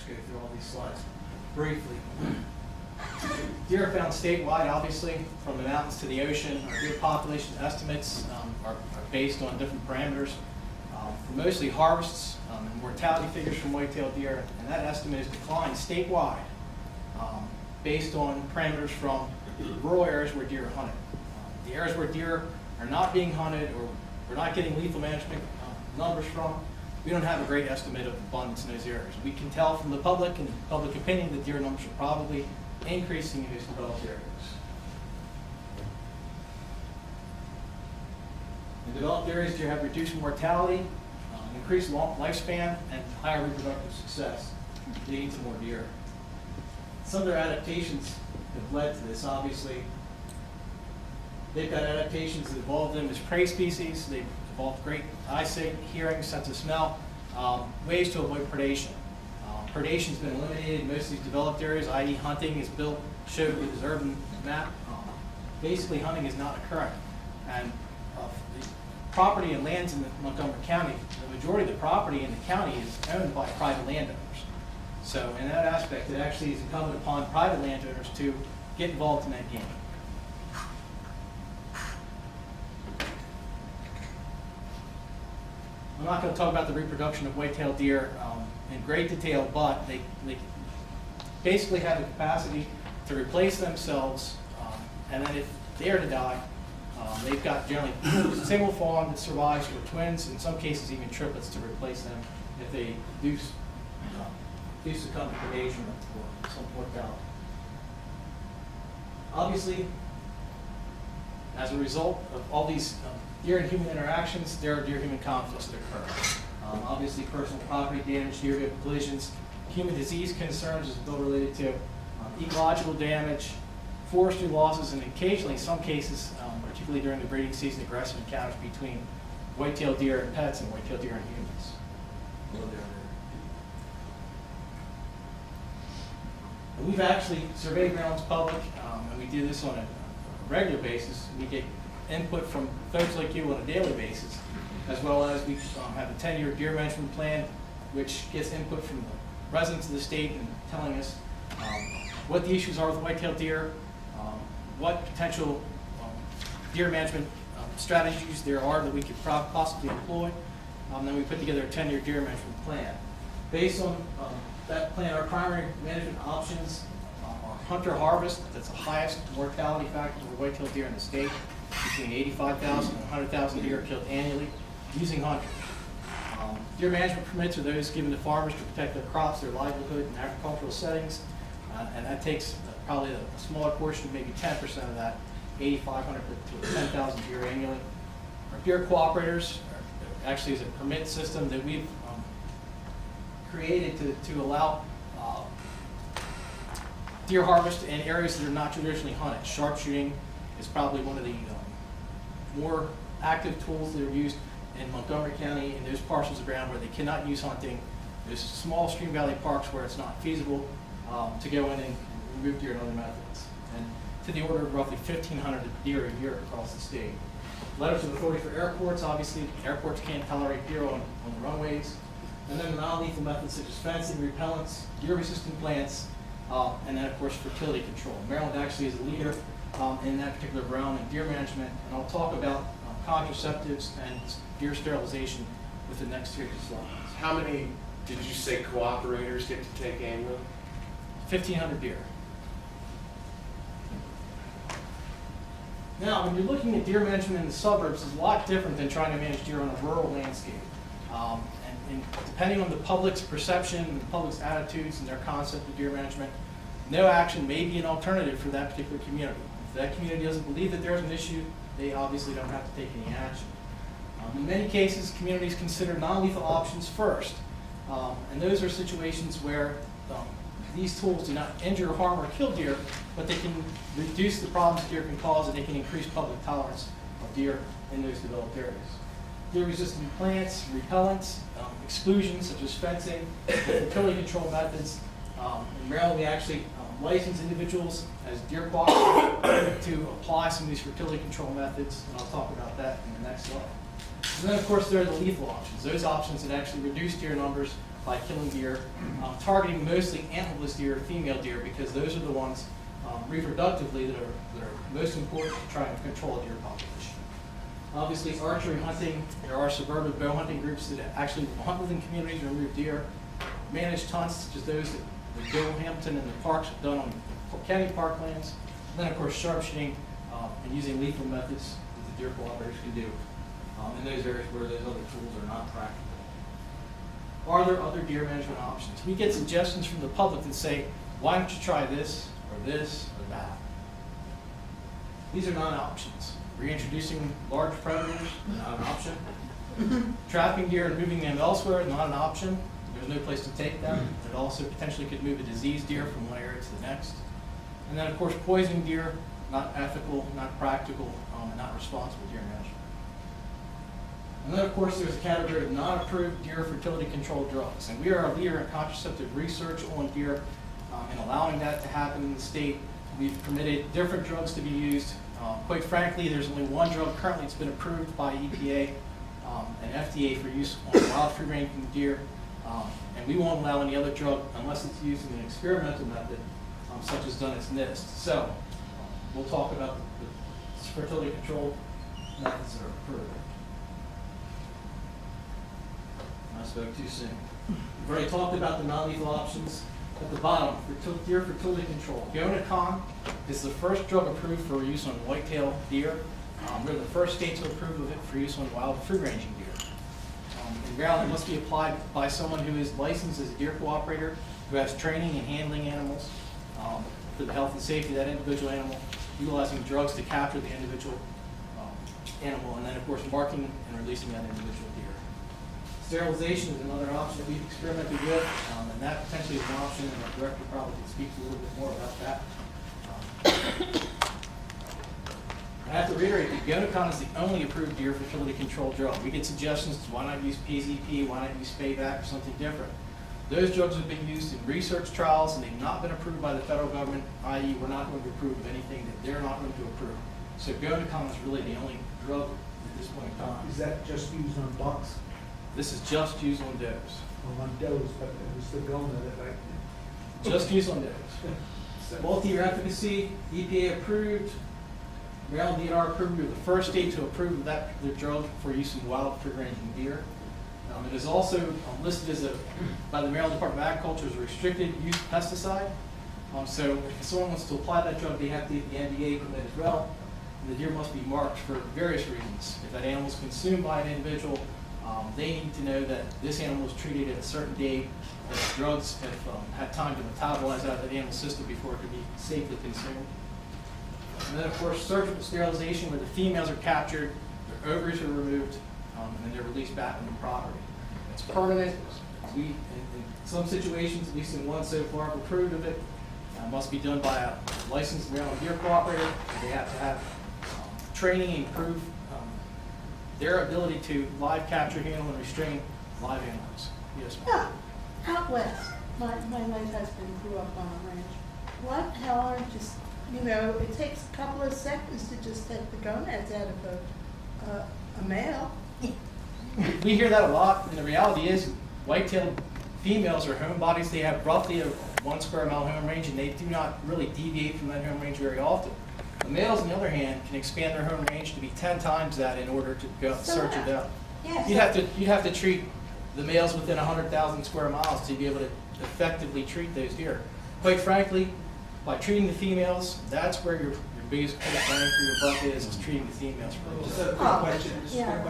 go through all these slides briefly. Deer are found statewide, obviously, from the mountains to the ocean. Our deer population estimates are based on different parameters. For mostly harvests and mortality figures from whitetail deer, and that estimate has declined statewide based on parameters from rural areas where deer are hunted. The areas where deer are not being hunted or we're not getting lethal management numbers from, we don't have a great estimate of abundance in those areas. We can tell from the public and public opinion that deer numbers are probably increasing in those developed areas. In developed areas, deer have reduced mortality, increased lifespan, and higher reproductive success, leading to more deer. Some of their adaptations have led to this, obviously. They've got adaptations that evolved them as prey species. They've evolved great eyesight, hearing, sense of smell, ways to avoid predation. Predation's been eliminated in most of these developed areas, i.e. hunting is built, showed with this urban map. Basically, hunting is not occurring. And the property and lands in Montgomery County, the majority of the property in the county is owned by private landowners. So in that aspect, it actually is incumbent upon private landowners to get involved in that game. I'm not going to talk about the reproduction of white-tailed deer in great detail, but they basically have the capacity to replace themselves, and then if they are to die, they've got generally a single fawn that survives, or twins, in some cases even triplets, to replace them if they do succumb to predation or some mortality. Obviously, as a result of all these deer and human interactions, there are deer-human conflicts that occur. Obviously, personal property damage, deer collisions, human disease concerns is still related to ecological damage, forestry losses, and occasionally, in some cases, particularly during the breeding season, aggressive encounters between white-tailed deer and pets and white-tailed deer and humans. And we've actually surveyed Maryland's public, and we do this on a regular basis. We get input from folks like you on a daily basis, as well as we have a 10-year deer management plan, which gets input from the residents of the state and telling us what the issues are with white-tailed deer, what potential deer management strategies there are that we could possibly employ. Then we put together a 10-year deer management plan. Based on that plan, our primary management options are hunter harvest. That's the highest mortality factor for white-tailed deer in the state. Between 85,000 and 100,000 deer are killed annually using hunters. Deer management permits are those given to farmers to protect their crops, their livelihood in agricultural settings, and that takes probably a smaller portion, maybe 10% of that, 8,500 to 10,000 deer annually. Our deer cooperators actually is a permit system that we've created to allow deer harvest in areas that are not traditionally hunted. Sharpshooting is probably one of the more active tools that are used in Montgomery County in those parcels of ground where they cannot use hunting. There's small stream valley parks where it's not feasible to go in and remove deer and other methods. And to the order of roughly 1,500 deer a year across the state. Letters of authority for airports. Obviously, airports can't tolerate deer on the runways. And then the non-lethal methods such as fencing, repellents, deer-resistant plants, and then, of course, fertility control. Maryland actually is a leader in that particular realm in deer management, and I'll talk about contraceptives and deer sterilization with the next series of slides. How many did you say cooperators get to take annually? 1,500 deer. Now, when you're looking at deer management in the suburbs, it's a lot different than trying to manage deer on a rural landscape. And depending on the public's perception and the public's attitudes and their concept of deer management, no action may be an alternative for that particular community. If that community doesn't believe that there's an issue, they obviously don't have to take any action. In many cases, communities consider non-lethal options first. And those are situations where these tools do not injure, harm, or kill deer, but they can reduce the problems deer can cause, and they can increase public tolerance of deer in those developed areas. Deer-resistant plants, repellents, exclusions such as fencing, fertility control methods. In Maryland, we actually license individuals as deer cooperators to apply some of these fertility control methods, and I'll talk about that in the next slide. And then, of course, there are the lethal options, those options that actually reduce deer numbers by killing deer, targeting mostly antlerless deer, female deer, because those are the ones reproductively that are most important to try and control a deer population. Obviously, archery hunting, there are suburban bow hunting groups that actually hunt within communities and remove deer. Managed hunts, such as those that Bill Hampton and the parks have done on county parklands. And then, of course, sharpshooting and using lethal methods that the deer cooperators can do in those areas where those other tools are not practical. Are there other deer management options? We get suggestions from the public that say, why don't you try this or that? These are not options. Reintroducing large predators, not an option. Trapping deer and moving them elsewhere, not an option. There's no place to take them. It also potentially could move a diseased deer from one area to the next. And then, of course, poisoning deer, not ethical, not practical, and not responsible deer management. And then, of course, there's a category of non-approved deer fertility control drugs. And we are a leader in contraceptive research on deer and allowing that to happen in the state. We've permitted different drugs to be used. Quite frankly, there's only one drug currently that's been approved by EPA and FDA for use on wild free-ranging deer. And we won't allow any other drug unless it's used in an experimental method, such as done as NIST. So we'll talk about the fertility control methods that are approved. I spoke too soon. We've already talked about the non-lethal options. At the bottom, deer fertility control. Gonacon is the first drug approved for use on whitetail deer. We're the first state to approve of it for use on wild free-ranging deer. In Maryland, it must be applied by someone who is licensed as a deer cooperator, who has training in handling animals for the health and safety of that individual animal, utilizing drugs to capture the individual animal, and then, of course, marking and releasing that individual deer. Sterilization is another option that we've experimented with, and that potentially is an option, and our director probably can speak a little bit more about that. I have to reiterate that Gonacon is the only approved deer fertility control drug. We get suggestions to why not use PZP, why not use Spayback, or something different. Those drugs have been used in research trials, and they've not been approved by the federal government, i.e. we're not going to approve of anything that they're not going to approve. So Gonacon is really the only drug at this point in time. Is that just used on bucks? This is just used on does. Or on does, but it was the gona that I... Just used on does. Multi-year efficacy, EPA approved. Maryland DNR approved. We were the first state to approve that the drug for use in wild free-ranging deer. It is also listed as by the Maryland Department of Agriculture as a restricted use pesticide. So if someone wants to apply that drug, they have to get the NDA permit as well. And the deer must be marked for various reasons. If that animal is consumed by an individual, they need to know that this animal was treated at a certain date, that the drugs have had time to metabolize out of the animal system before it could be safely consumed. And then, of course, surgical sterilization, where the females are captured, their ovaries are removed, and then they're released back on the property. It's permanent. We, in some situations, at least in one so far, have approved of it. Must be done by a licensed Maryland deer cooperator. They have to have training and prove their ability to live capture, handle, and restrain live animals. Yes, ma'am. Yeah, out west, my late husband grew up on a ranch. What hell are just, it takes a couple of seconds to just take the gonads out of a male. We hear that a lot, and the reality is white-tailed females are homebodies. They have roughly a 1 square mile home range, and they do not really deviate from that home range very often. The males, on the other hand, can expand their home range to be 10 times that in order to go search it out. Yeah, You'd have to treat the males within 100,000 square miles to be able to effectively treat those deer. Quite frankly, by treating the females, that's where your biggest bang for your buck is treating the females Just first. a quick question, yeah.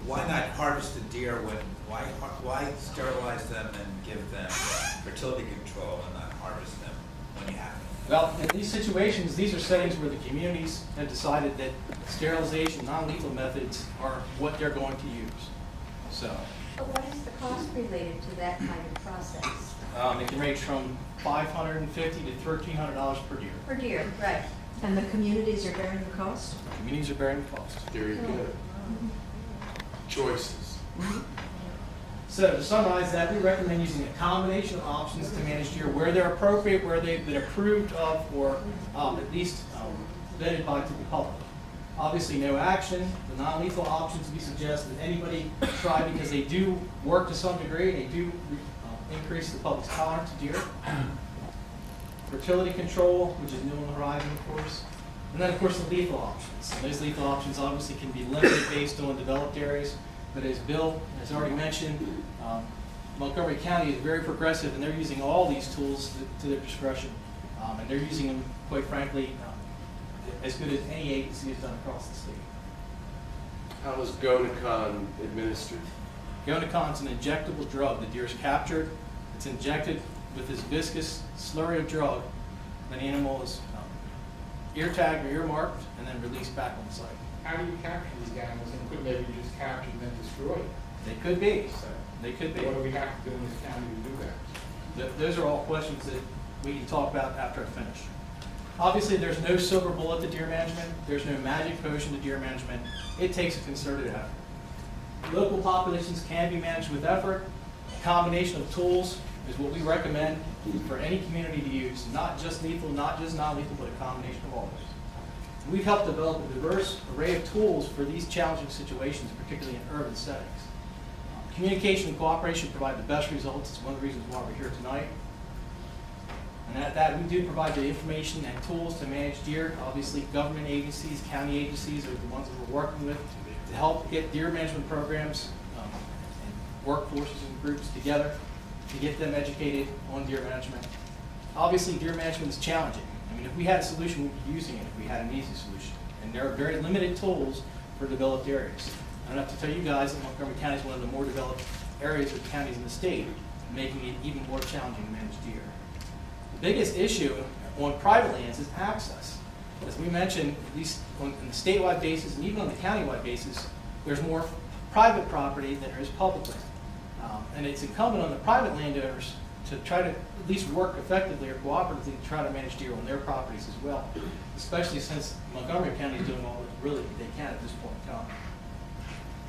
Why not harvest the deer why sterilize them and give them fertility control and not harvest them when you have them? Well, in these situations, these are settings where the communities have decided that sterilization, non-lethal methods are what they're going to use. So, But what is the cost related to that kind of process? it can range from $550 to $1,300 per deer. Per deer, right. And the communities are bearing the cost? Communities are bearing the cost. There you go. Choices. So to summarize that, we recommend using a combination of options to manage deer where they're appropriate, where they've been approved of, or at least vetted by to the public. Obviously, no action. The non-lethal options we suggest that anybody try because they do work to some degree. They do increase the public's tolerance to deer. Fertility control, which is new on the horizon, of course. And then, of course, the lethal options. And those lethal options obviously can be limited based on developed areas. But as Bill has already mentioned, Montgomery County is very progressive, and they're using all these tools to their discretion. And they're using them, quite frankly, as good as any agency has done across the state. How is Gonacon administered? Gonacon's an injectable drug. The deer is captured. It's injected with this viscous slurry of drug. Then the animal is ear tagged or ear marked and then released back on the site. How do you capture these animals, and could maybe you just capture them and destroy them? They could be. They could be. What do we have to do in this county to do that? Those are all questions that we can talk about after I finish. Obviously, there's no silver bullet to deer management. There's no magic potion to deer management. It takes a concerted effort. Local populations can be managed with effort. A combination of tools is what we recommend for any community to use, not just lethal, not just non-lethal, but a combination of all those. We've helped develop a diverse array of tools for these challenging situations, particularly in urban settings. Communication and cooperation provide the best results. It's one of the reasons why we're here tonight. And at that, we do provide the information and tools to manage deer. Obviously, government agencies, county agencies are the ones that we're working with to help get deer management programs and workforces and groups together to get them educated on deer management. Obviously, deer management is challenging. I mean, if we had a solution, we'd be using it if we had an easy solution. And there are very limited tools for developed areas. I don't have to tell you guys that Montgomery County is one of the more developed areas of counties in the state, making it even more challenging to manage deer. The biggest issue on private lands is access. As we mentioned, at least on the statewide basis and even on the countywide basis, there's more private property than there is public land. And it's incumbent on the private landowners to try to at least work effectively or cooperatively to try to manage deer on their properties as well, especially since Montgomery County is doing all that really they can at this point in time.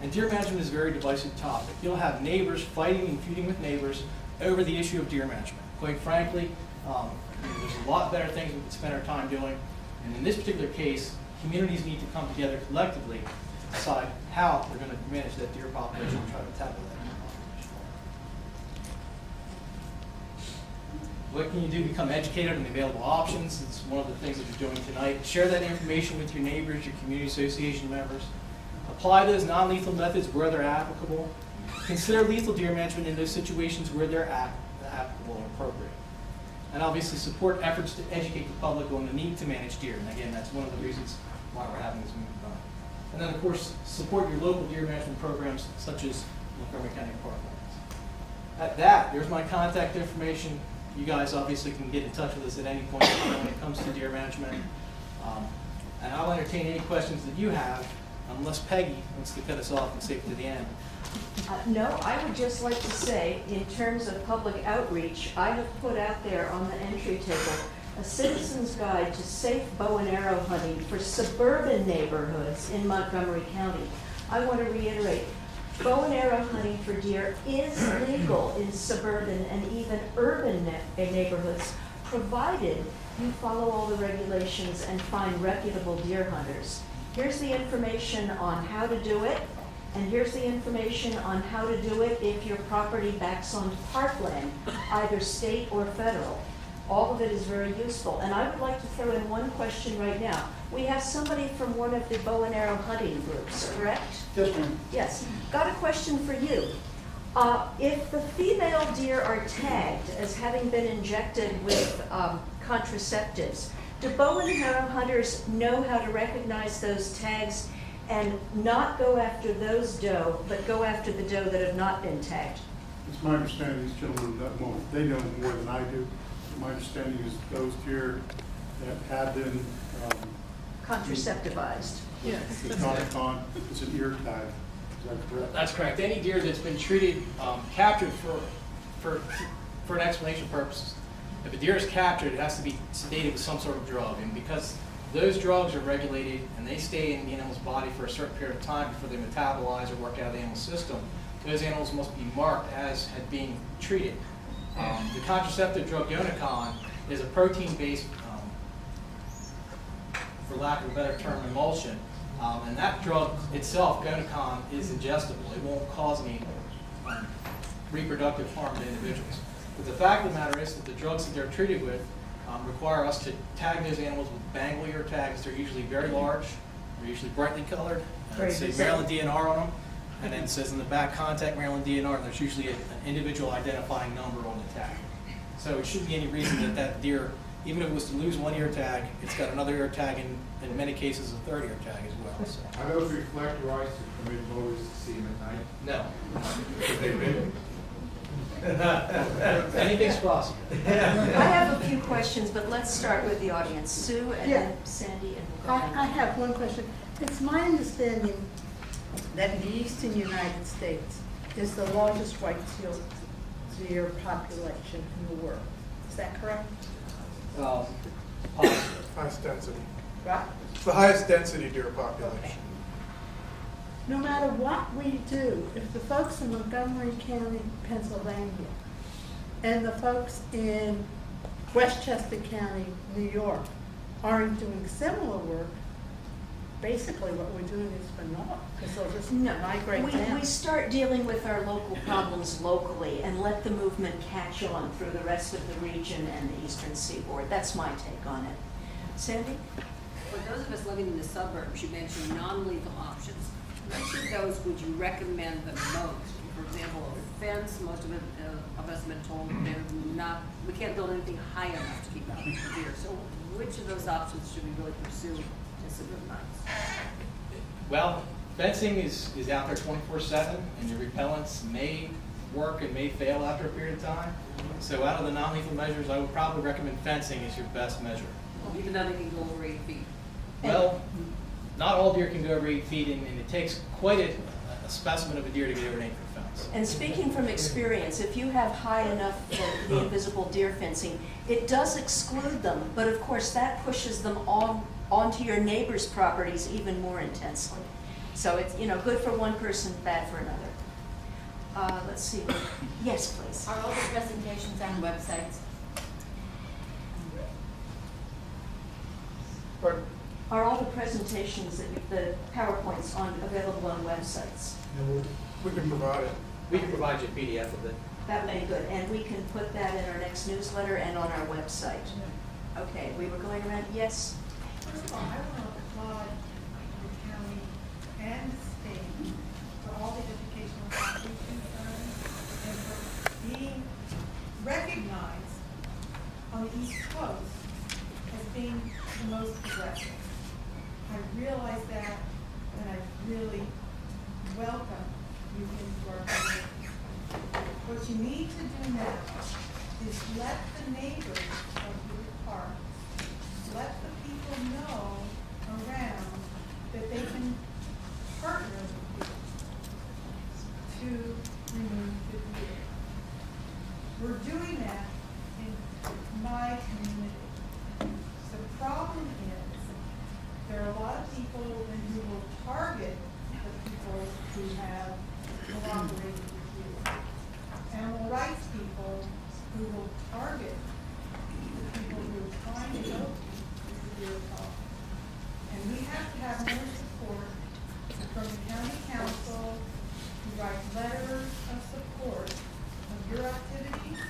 And deer management is a very divisive topic. You'll have neighbors fighting and feuding with neighbors over the issue of deer management. Quite frankly, there's a lot better things we can spend our time doing. And in this particular case, communities need to come together collectively to decide how they're going to manage that deer population and try to tackle that deer population. What can you do to become educated on the available options? It's one of the things that you're doing tonight. Share that information with your neighbors, your community association members. Apply those non-lethal methods where they're applicable. Consider lethal deer management in those situations where they're applicable and appropriate. And obviously support efforts to educate the public on the need to manage deer. And again, that's one of the reasons why we're having this meeting tonight. And then, of course, support your local deer management programs such as Montgomery County Parklands. At that, there's my contact information. You guys obviously can get in touch with us at any point in time when it comes to deer management. And I'll entertain any questions that you have, unless Peggy wants to cut us off and save it to the end. No, I would just like to say, in terms of public outreach, I have put out there on the entry table a citizen's guide to safe bow and arrow hunting for suburban neighborhoods in Montgomery County. I want to reiterate, bow and arrow hunting for deer is legal in suburban and even urban neighborhoods, provided you follow all the regulations and find reputable deer hunters. Here's the information on how to do it. And here's the information on how to do it if your property backs on parkland, either state or federal. All of it is very useful. And I would like to throw in one question right now. We have somebody from one of the bow and arrow hunting groups, correct? Yes, ma'am. Yes. Got a question for you. If the female deer are tagged as having been injected with contraceptives, do bow and arrow hunters know how to recognize those tags and not go after those doe, but go after the doe that have not been tagged? It's my understanding these gentlemen, they know more than I do. My understanding is those deer that have been contraceptivized. Yeah. the Gonacon, it's an ear tag. Is that correct? That's correct. Any deer that's been treated, captured for an explanation purposes. If a deer is captured, it has to be sedated with some sort of drug, and because those drugs are regulated and they stay in the animal's body for a certain period of time before they metabolize or work out of the animal system, those animals must be marked as being treated. The contraceptive drug Gonacon is a protein-based, for lack of a better term, emulsion And that drug itself, Gonacon, is ingestible. It won't cause any reproductive harm to individuals. But the fact of the matter is that the drugs that they're treated with require us to tag those animals with bangle ear tags. They're usually very large. They're usually brightly colored. It says Maryland DNR on them. And then it says in the back, contact Maryland DNR. And there's usually an individual identifying number on the tag. So it shouldn't be any reason that that deer, even if it was to lose one ear tag, it's got another ear tag and in many cases a third ear tag as well. So. Are those reflectorized to permit motorists to see them at night? No. Could they be? Anything's possible. I have a few questions, but let's start with the audience. Sue and Yeah. then Sandy and we'll go I on. have one question. It's my understanding that the eastern United States is the largest white-tailed deer population in the world. Is that correct? Positive. Highest density. Right? It's the highest density deer population. No matter what we do, if the folks in Montgomery County, Pennsylvania, and the folks in Westchester County, New York, aren't doing similar work, basically what we're doing is for naught, because they'll just migrate down. We start dealing with our local problems locally and let the movement catch on through the rest of the region and the eastern seaboard. That's my take on it. Sandy? For those of us living in the suburbs, you mentioned non-lethal options. Which of those would you recommend the most? For example, a fence, most of us have been told we can't build anything high enough to keep out the deer. So which of those options should we really pursue to suburbanize? Well, fencing is out there 24/7, and your repellents may work and may fail after a period of time. So out of the non-lethal measures, I would probably recommend fencing as your best measure. Even though they can go over 8 feet. Well, not all deer can go over 8 feet, and it takes quite a specimen of a deer to get over an 8-foot fence. And speaking from experience, if you have high enough the invisible deer fencing, it does exclude them, but of course that pushes them onto your neighbor's properties even more intensely. So it's, good for one person, bad for another. Let's see. Yes, please. Are all the presentations on websites? But Are all the presentations, the PowerPoints available on websites? we can provide it. We can provide you a PDF of it. That would be good, and we can put that in our next newsletter and on our website. Okay, we were going around, yes? First of all, I want to applaud the county and the state for all the educational outreach and for being recognized on the East Coast as being the most progressive. I realize that, and I really welcome you into our community. What you need to do now is let the neighbors of your park, let the people know around that they can partner with you to remove the deer. We're doing that in my community. The problem is there are a lot of people who will target the people who have cooperated with you. Animal rights people who will target the people who are trying to help you with the deer problem. And we have to have more support from the county council to write letters of support of your activities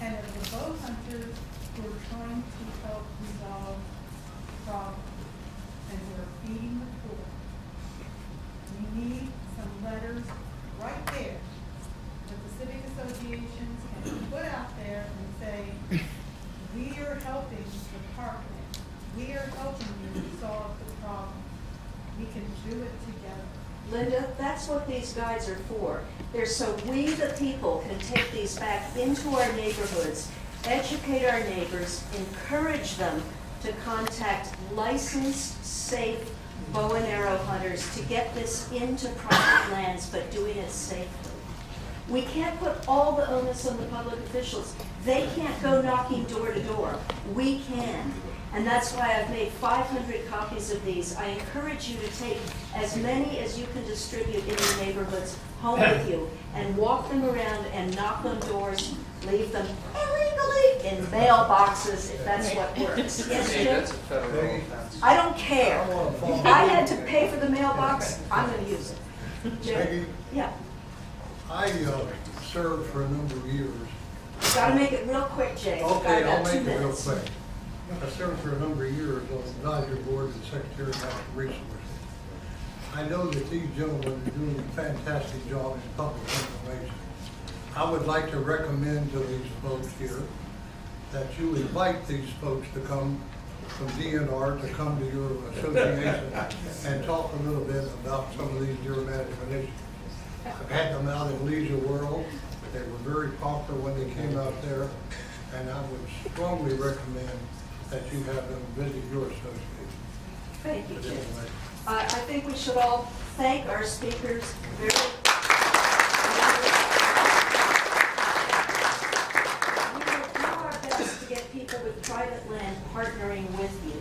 and of the bow hunters who are trying to help resolve the problem and who are feeding the poor. We need some letters right there that the civic associations can put out there and say, we are helping the park. We are helping you solve the problem. We can do it together. Linda, that's what these guides are for. They're so we, the people, can take these back into our neighborhoods, educate our neighbors, encourage them to contact licensed, safe bow and arrow hunters to get this into private lands, but doing it safely. We can't put all the onus on the public officials. They can't go knocking door to door. We can. And that's why I've made 500 copies of these. I encourage you to take as many as you can distribute in your neighborhoods home with you and walk them around and knock on doors, leave them illegally it in mailboxes if that's what works. Yes, Jim? I don't care. If I had to pay for the mailbox, I'm gonna use it. Jim? Peggy, Yeah, I served for a number of years. you gotta make it real quick, Jay. We've got Okay, I'll about 2 make it real minutes. quick. I served for a number of years on the advisory board and Secretary of Natural Resources. I know that these gentlemen are doing a fantastic job in public information. I would like to recommend to these folks here that you invite these folks to come from DNR, to come to your association and talk a little bit about some of these deer management issues. I've had them out in Leisure World. They were very popular when they came out there, and I would strongly recommend that you have them visit your association. Thank you, Jim. I think we should all thank our speakers very We will do our best to get people with private land partnering with you.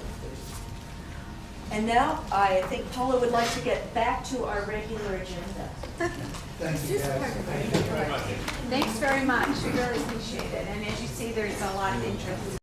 And now, I think Paula would like to get back to our regular agenda. Thank you, guys. Thanks very much, we really appreciate it, and as you see, there's a lot of interest.